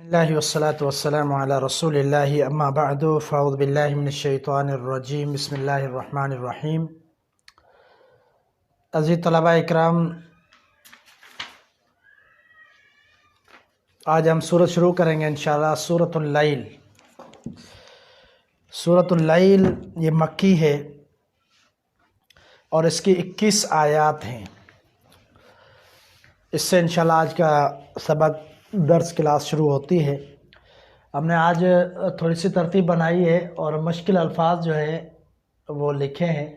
اللہ والصلاة والسلام علی رسول اللہ اما بعد فاعوذ باللہ من الشیطان الرجیم بسم اللہ الرحمن الرحیم۔ عزیز طلبہ اکرام، آج ہم سورت شروع کریں گے انشاءاللہ سورۃ اللیل۔ سورۃ اللیل یہ مکی ہے اور اس کی 21 آیات ہیں۔ اس سے انشاءاللہ آج کا سبق درس کلاس شروع ہوتی ہے۔ ہم نے آج تھوڑی سی ترتیب بنائی ہے اور مشکل الفاظ جو ہے وہ لکھے ہیں۔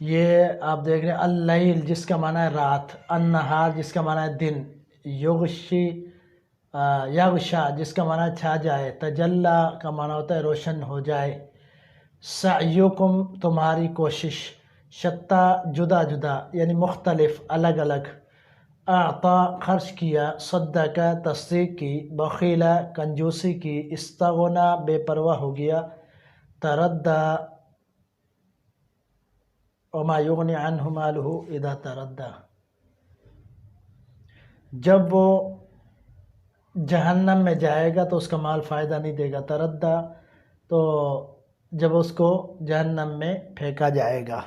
یہ آپ دیکھ رہے ہیں اللیل جس کا معنی ہے رات، النہار جس کا معنی ہے دن، یغشی یغشا جس کا معنی ہے چھا جائے، تجلی کا معنی ہوتا ہے روشن ہو جائے، سعیکم تمہاری کوشش، شتا جدا جدا یعنی مختلف الگ الگ، اعطا خرچ کیا، صدقہ تصدیق کی، بخیلا کنجوسی کی، استغنا بے پرواہ ہو گیا، تردہ وما یغنی عنہ مالہ اذا تردہ، جب وہ جہنم میں جائے گا تو اس کا مال فائدہ نہیں دے گا، تردہ تو جب اس کو جہنم میں پھینکا جائے گا۔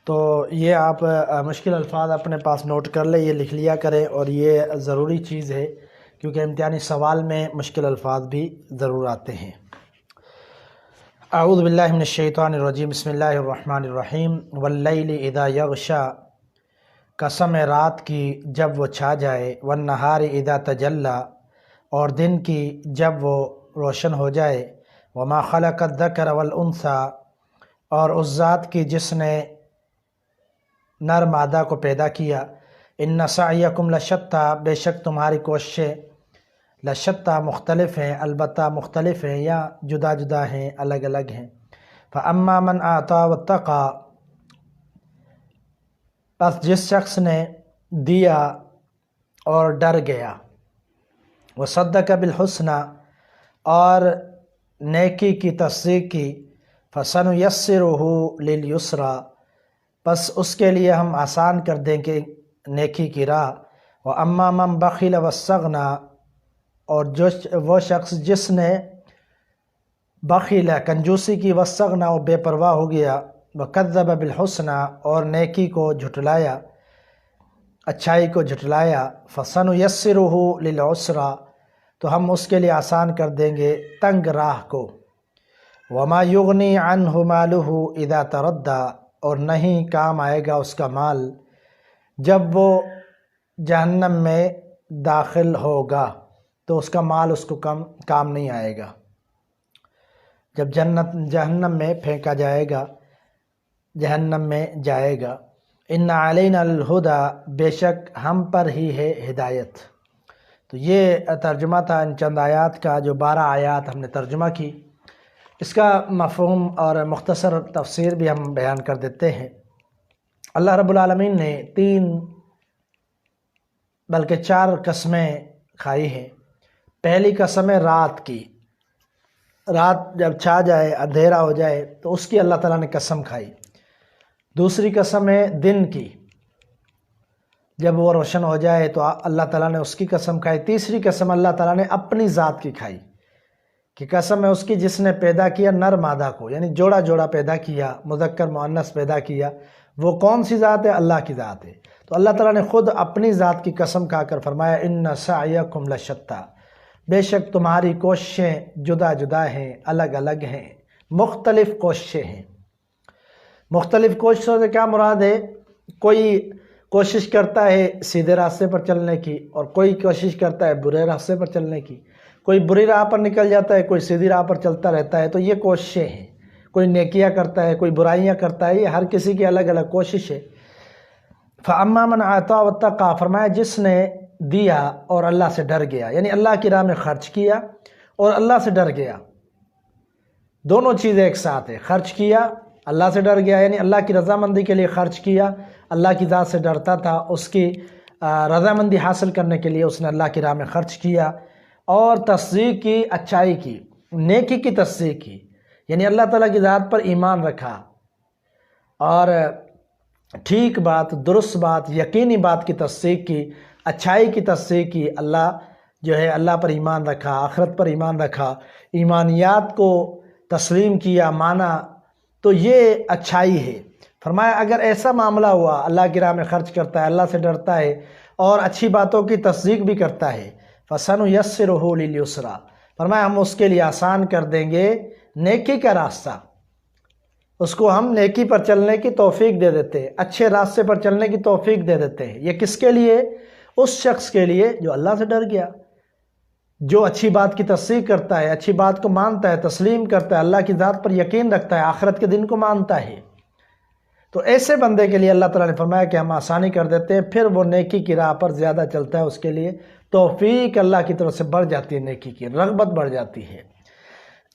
تو یہ آپ مشکل الفاظ اپنے پاس نوٹ کر لیں، یہ لکھ لیا کریں، اور یہ ضروری چیز ہے کیونکہ امتحانی سوال میں مشکل الفاظ بھی ضرور آتے ہیں۔ اعوذ باللہ من الشیطان الرجیم بسم اللہ الرحمن الرحیم۔ واللیل اذا یغشا، قسم ہے رات کی جب وہ چھا جائے، والنہار اذا تجلی، اور دن کی جب وہ روشن ہو جائے، وما خلق الذکر والانثی، اور اس ذات کی جس نے نر مادہ کو پیدا کیا، ان سعیکم لشتی، بے شک تمہاری کوششیں، لشتی مختلف ہیں، البتہ مختلف ہیں یا جدا جدا ہیں، الگ الگ ہیں۔ فاما من اعطی واتقی، بس جس شخص نے دیا اور ڈر گیا، وصدق بالحسنی، اور نیکی کی تصدیق کی، فسنیسرہ للیسری، پس اس کے لیے ہم آسان کر دیں گے نیکی کی راہ۔ واما من بخل واستغنی، اور وہ شخص جس نے بخیل کنجوسی کی، واستغنی وہ بے پرواہ ہو گیا، وکذب بالحسنی اور نیکی کو جھٹلایا، اچھائی کو جھٹلایا، فسنیسرہ للعسری، تو ہم اس کے لیے آسان کر دیں گے تنگ راہ کو۔ وما یغنی عنہ مالہ اذا تردی، اور نہیں کام آئے گا اس کا مال جب وہ جہنم میں داخل ہوگا، تو اس کا مال اس کو کام نہیں آئے گا جب جہنم میں پھینکا جائے گا، جہنم میں جائے گا۔ ان علینا الہدی، بے شک ہم پر ہی ہے ہدایت۔ تو یہ ترجمہ تھا ان چند آیات کا، جو 12 آیات ہم نے ترجمہ کی۔ اس کا مفہوم اور مختصر تفسیر بھی ہم بیان کر دیتے ہیں۔ اللہ رب العالمین نے 3 بلکہ 4 قسمیں کھائی ہیں۔ پہلی قسم ہے رات کی، رات جب چھا جائے، اندھیرا ہو جائے تو اس کی اللہ تعالیٰ نے قسم کھائی۔ دوسری قسم ہے دن کی، جب وہ روشن ہو جائے تو اللہ تعالیٰ نے اس کی قسم کھائی۔ تیسری قسم اللہ تعالیٰ نے اپنی ذات کی کھائی کہ قسم ہے اس کی جس نے پیدا کیا نر مادہ کو، یعنی جوڑا جوڑا پیدا کیا، مذکر مؤنث پیدا کیا۔ وہ کون سی ذات ہے؟ اللہ کی ذات ہے۔ تو اللہ تعالیٰ نے خود اپنی ذات کی قسم کھا کر فرمایا ان سعیکم لشتی، بے شک تمہاری کوششیں جدا جدا ہیں، الگ الگ ہیں، مختلف کوششیں ہیں۔ مختلف کوششوں سے کیا مراد ہے؟ کوئی کوشش کرتا ہے سیدھے راستے پر چلنے کی، اور کوئی کوشش کرتا ہے برے راستے پر چلنے کی، کوئی بری راہ پر نکل جاتا ہے، کوئی سیدھی راہ پر چلتا رہتا ہے۔ تو یہ کوششیں ہیں، کوئی نیکیاں کرتا ہے، کوئی برائیاں کرتا ہے، یہ ہر کسی کی الگ الگ کوشش ہے۔ فاما من اعطی واتقی، فرمایا جس نے دیا اور اللہ سے ڈر گیا، یعنی اللہ کی راہ میں خرچ کیا اور اللہ سے ڈر گیا۔ دونوں چیزیں ایک ساتھ ہیں، خرچ کیا، اللہ سے ڈر گیا، یعنی اللہ کی رضامندی کے لیے خرچ کیا، اللہ کی ذات سے ڈرتا تھا، اس کی رضامندی حاصل کرنے کے لیے اس نے اللہ کی راہ میں خرچ کیا اور تصدیق کی، اچھائی کی، نیکی کی تصدیق کی، یعنی اللہ تعالیٰ کی ذات پر ایمان رکھا اور ٹھیک بات، درست بات، یقینی بات کی تصدیق کی، اچھائی کی تصدیق کی، اللہ پر ایمان رکھا، آخرت پر ایمان رکھا، ایمانیات کو تسلیم کیا، مانا، تو یہ اچھائی ہے۔ فرمایا اگر ایسا معاملہ ہوا، اللہ کی راہ میں خرچ کرتا ہے، اللہ سے ڈرتا ہے اور اچھی باتوں کی تصدیق بھی کرتا ہے، فَسَنُيَسِّرُهُ لِلْيُسْرَىٰ، فرمایا ہم اس کے لیے آسان کر دیں گے نیکی کا راستہ، اس کو ہم نیکی پر چلنے کی توفیق دے دیتے ہیں، اچھے راستے پر چلنے کی توفیق دے دیتے ہیں۔ یہ کس کے لیے؟ اس شخص کے لیے جو اللہ سے ڈر گیا، جو اچھی بات کی تصدیق کرتا ہے، اچھی بات کو مانتا ہے، تسلیم کرتا ہے، اللہ کی ذات پر یقین رکھتا ہے، آخرت کے دن کو مانتا ہے، تو ایسے بندے کے لیے اللہ تعالیٰ نے فرمایا کہ ہم آسانی کر دیتے ہیں، پھر وہ نیکی کی راہ پر زیادہ چلتا ہے، اس کے لیے توفیق اللہ کی طرف سے بڑھ جاتی ہے، نیکی کی رغبت بڑھ جاتی ہے۔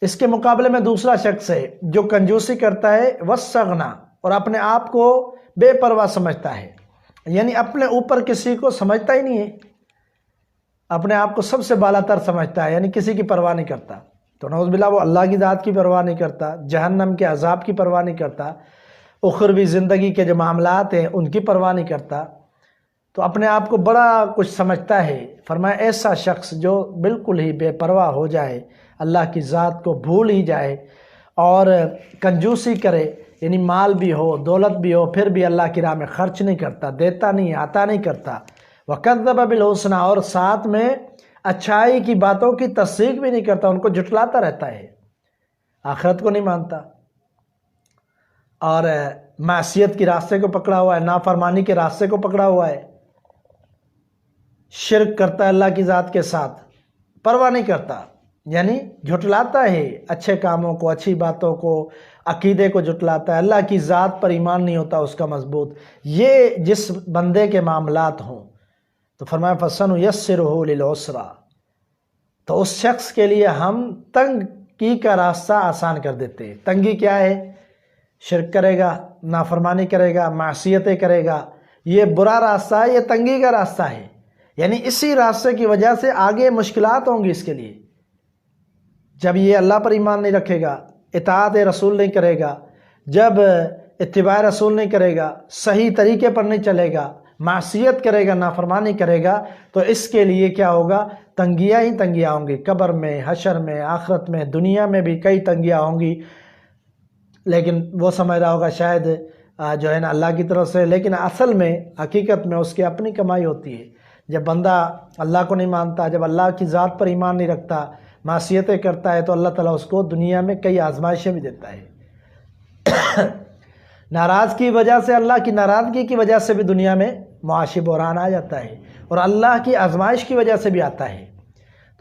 اس کے مقابلے میں دوسرا شخص ہے جو کنجوسی کرتا ہے، وَاسْتَغْنَىٰ، اور اپنے آپ کو بے پرواہ سمجھتا ہے، یعنی اپنے اوپر کسی کو سمجھتا ہی نہیں ہے، اپنے آپ کو سب سے بالا تر سمجھتا ہے، یعنی کسی کی پرواہ نہیں کرتا، تو نعوذ باللہ وہ اللہ کی ذات کی پرواہ نہیں کرتا، جہنم کے عذاب کی پرواہ نہیں کرتا، اخروی زندگی کے جو معاملات ہیں ان کی پرواہ نہیں کرتا، تو اپنے آپ کو بڑا کچھ سمجھتا ہے۔ فرمایا ایسا شخص جو بالکل ہی بے پرواہ ہو جائے، اللہ کی ذات کو بھول ہی جائے اور کنجوسی کرے، یعنی مال بھی ہو، دولت بھی ہو، پھر بھی اللہ کی راہ میں خرچ نہیں کرتا، دیتا نہیں، عطا نہیں کرتا، وَكَذَّبَ بِالْحُسْنَىٰ، اور ساتھ میں اچھائی کی باتوں کی تصدیق بھی نہیں کرتا، ان کو جھٹلاتا رہتا ہے، آخرت کو نہیں مانتا، اور معصیت کی راستے کو پکڑا ہوا ہے، نافرمانی کے راستے کو پکڑا ہوا ہے، شرک کرتا ہے اللہ کی ذات کے ساتھ، پرواہ نہیں کرتا، یعنی جھٹلاتا ہے اچھے کاموں کو، اچھی باتوں کو، عقیدے کو جھٹلاتا ہے، اللہ کی ذات پر ایمان نہیں ہوتا اس کا مضبوط۔ یہ جس بندے کے معاملات ہوں تو فرمایا فَسَنُيَسِّرُهُ لِلْعُسْرَىٰ، تو اس شخص کے لیے ہم تنگی کا راستہ آسان کر دیتے ہیں۔ تنگی کیا ہے؟ شرک کرے گا، نافرمانی کرے گا، معصیتیں کرے گا، یہ برا راستہ ہے، یہ تنگی کا راستہ ہے، یعنی اسی راستے کی وجہ سے آگے مشکلات ہوں گی اس کے لیے۔ جب یہ اللہ پر ایمان نہیں رکھے گا، اطاعت رسول نہیں کرے گا، جب اتباع رسول نہیں کرے گا، صحیح طریقے پر نہیں چلے گا، معصیت کرے گا، نافرمانی کرے گا، تو اس کے لیے کیا ہوگا؟ تنگیاں ہی تنگیاں ہوں گی، قبر میں، حشر میں، آخرت میں، دنیا میں بھی کئی تنگیاں ہوں گی، لیکن وہ سمجھ رہا ہوگا شاید جو ہے نا اللہ کی طرف سے، لیکن اصل میں حقیقت میں اس کی اپنی کمائی ہوتی ہے۔ جب بندہ اللہ کو نہیں مانتا، جب اللہ کی ذات پر ایمان نہیں رکھتا، معصیتیں کرتا ہے، تو اللہ تعالیٰ اس کو دنیا میں کئی آزمائشیں بھی دیتا ہے۔ ناراض کی وجہ سے، اللہ کی ناراضگی کی وجہ سے بھی دنیا میں معاشی بحران آ جاتا ہے، اور اللہ کی آزمائش کی وجہ سے بھی آتا ہے۔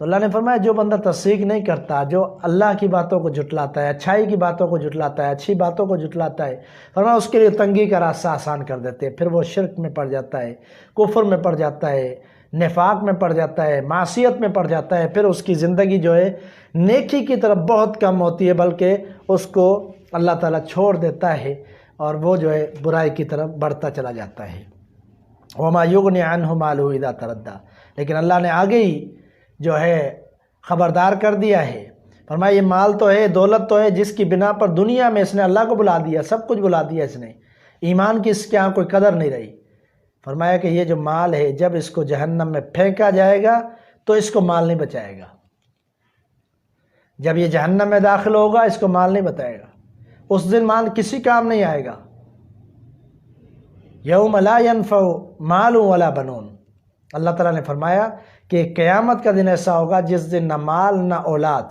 تو اللہ نے فرمایا جو بندہ تصدیق نہیں کرتا، جو اللہ کی باتوں کو جھٹلاتا ہے، اچھائی کی باتوں کو جھٹلاتا ہے، اچھی باتوں کو جھٹلاتا ہے، فرمایا اس کے لیے تنگی کا راستہ آسان کر دیتے ہیں، پھر وہ شرک میں پڑ جاتا ہے، کفر میں پڑ جاتا ہے، نفاق میں پڑ جاتا ہے، معصیت میں پڑ جاتا ہے، پھر اس کی زندگی جو ہے نیکی کی طرف بہت کم ہوتی ہے، بلکہ اس کو اللہ تعالیٰ چھوڑ دیتا ہے اور وہ جو ہے برائی کی طرف بڑھتا چلا جاتا ہے۔ وَمَا يُغْنِ عَنْهُ مَالُهُ إِذَا تَرَدَّىٰ، لیکن اللہ نے آگے ہی جو ہے خبردار کر دیا ہے، فرمایا یہ مال تو ہے، دولت تو ہے، جس کی بنا پر دنیا میں اس نے اللہ کو بلا دیا، سب کچھ بلا دیا اس نے، ایمان کی اس کے یہاں کوئی قدر نہیں رہی۔ فرمایا کہ یہ جو مال ہے جب اس کو جہنم میں پھینکا جائے گا تو اس کو مال نہیں بچائے گا، جب یہ جہنم میں داخل ہوگا اس کو مال نہیں بتائے گا، اس دن مال کسی کام نہیں آئے گا۔ یوم لا ينفع مال ولا بنون، اللہ تعالیٰ نے فرمایا کہ قیامت کا دن ایسا ہوگا جس دن نہ مال نہ اولاد،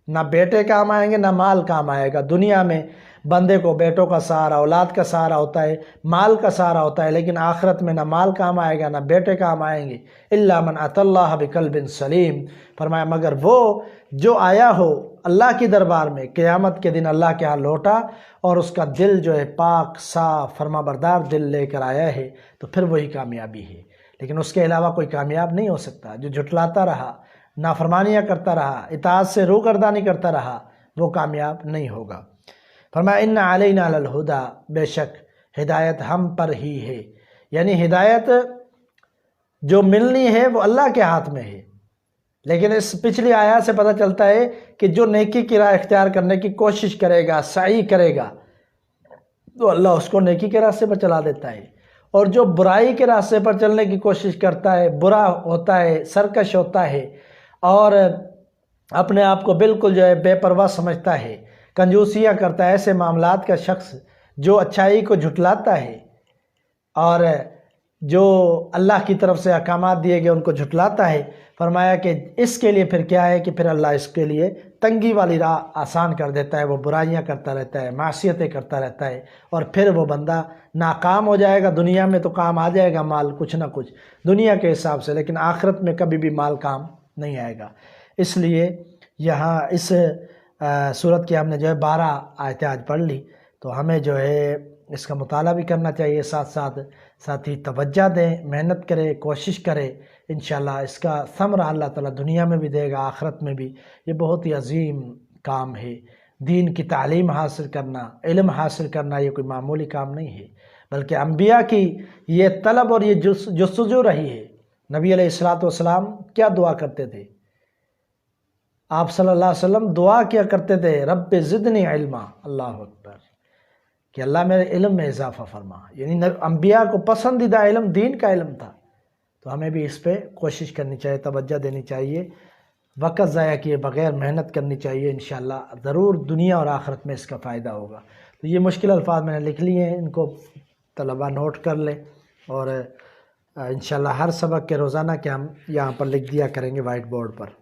نہ بیٹے کام آئیں گے نہ مال کام آئے گا۔ دنیا میں بندے کو بیٹوں کا سہارا، اولاد کا سہارا ہوتا ہے، مال کا سہارا ہوتا ہے، لیکن آخرت میں نہ مال کام آئے گا نہ بیٹے کام آئیں گے۔ الا من اتى اللہ بقلب سلیم، فرمایا مگر وہ جو آیا ہو اللہ کی دربار میں، قیامت کے دن اللہ کے ہاں لوٹا اور اس کا دل جو ہے پاک صاف فرما بردار دل لے کر آیا ہے، تو پھر وہی کامیابی ہے۔ لیکن اس کے علاوہ کوئی کامیاب نہیں ہو سکتا۔ جو جھٹلاتا رہا، نافرمانیاں کرتا رہا، اطاعت سے روگردانی کرتا رہا، وہ کامیاب نہیں ہوگا۔ فرمایا ان علینا للہدیٰ، بے شک ہدایت ہم پر ہی ہے، یعنی ہدایت جو ملنی ہے وہ اللہ کے ہاتھ میں ہے، لیکن اس پچھلی آیات سے پتہ چلتا ہے کہ جو نیکی کی راہ اختیار کرنے کی کوشش کرے گا، سعی کرے گا، تو اللہ اس کو نیکی کے راستے پر چلا دیتا ہے، اور جو برائی کے راستے پر چلنے کی کوشش کرتا ہے، برا ہوتا ہے، سرکش ہوتا ہے، اور اپنے آپ کو بالکل جو ہے بے پرواہ سمجھتا ہے، کنجوسیاں کرتا ہے، ایسے معاملات کا شخص جو اچھائی کو جھٹلاتا ہے اور جو اللہ کی طرف سے احکامات دیے گئے ان کو جھٹلاتا ہے، فرمایا کہ اس کے لیے پھر کیا ہے کہ پھر اللہ اس کے لیے تنگی والی راہ آسان کر دیتا ہے، وہ برائیاں کرتا رہتا ہے، معصیتیں کرتا رہتا ہے، اور پھر وہ بندہ ناکام ہو جائے گا۔ دنیا میں تو کام آ جائے گا مال کچھ نہ کچھ دنیا کے حساب سے، لیکن آخرت میں کبھی بھی مال کام نہیں آئے گا۔ اس لیے یہاں اس صورت کی ہم نے جو ہے 12 آیتیں آج پڑھ لی، تو ہمیں جو ہے اس کا مطالعہ بھی کرنا چاہیے، ساتھ ہی توجہ دیں، محنت کرے، کوشش کرے، انشاءاللہ اس کا ثمرہ اللہ تعالیٰ دنیا میں بھی دے گا، آخرت میں بھی۔ یہ بہت ہی عظیم کام ہے، دین کی تعلیم حاصل کرنا، علم حاصل کرنا، یہ کوئی معمولی کام نہیں ہے، بلکہ انبیاء کی یہ طلب اور یہ جستجو رہی ہے۔ نبی علیہ السلام کیا دعا کرتے تھے؟ آپ صلی اللہ علیہ وسلم دعا کیا کرتے تھے، رب زدنی علما، اللہ اکبر، کہ اللہ میرے علم میں اضافہ فرما۔ یعنی انبیاء کو پسندیدہ علم دین کا علم تھا، تو ہمیں بھی اس پہ کوشش کرنی چاہیے، توجہ دینی چاہیے، وقت ضائع کیے بغیر محنت کرنی چاہیے، انشاءاللہ ضرور دنیا اور آخرت میں اس کا فائدہ ہوگا۔ تو یہ مشکل الفاظ میں نے لکھ لیے ہیں، ان کو طلبہ نوٹ کر لیں، اور انشاءاللہ ہر سبق کے روزانہ کے ہم یہاں پر لکھ دیا کریں گے وائٹ بورڈ پر۔